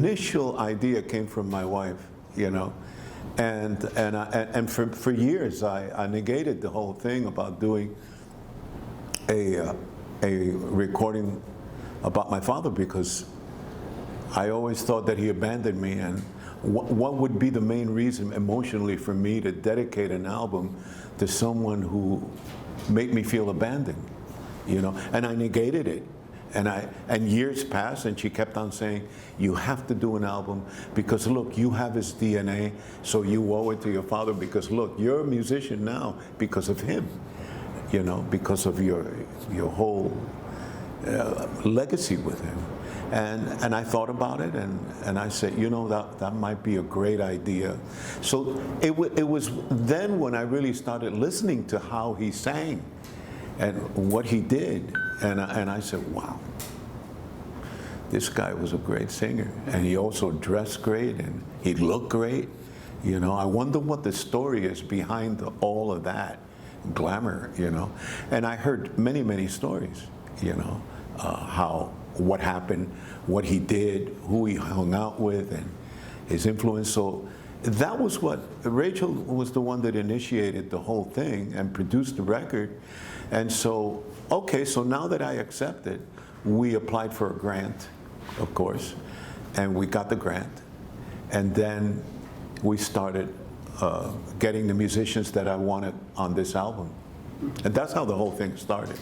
initial idea came from my wife, you know, and for years I negated the whole thing about doing a recording about my father, because I always thought that he abandoned me, and what would be the main reason emotionally for me to dedicate an album to someone who made me feel abandoned, you know? And I negated it. And years passed, and she kept on saying, you have to do an album, because look, you have his DNA, so you owe it to your father, because look, you're a musician now because of him, you know, because of your whole legacy with him. And I thought about it, and I said, you know, that might be a great idea. So it was then when I really started listening to how he sang and what he did, and I said, wow, this guy was a great singer, and he also dressed great, and he looked great. You know, I wonder what the story is behind all of that glamour, you know. And I heard many, many stories, you know, what happened, what he did, who he hung out with, and his influence. So that was what, Rachel was the one that initiated the whole thing and produced the record. And so, okay, so now that I accepted, we applied for a grant, of course, and we got the grant. And then we started getting the musicians that I wanted on this album. And that's how the whole thing started.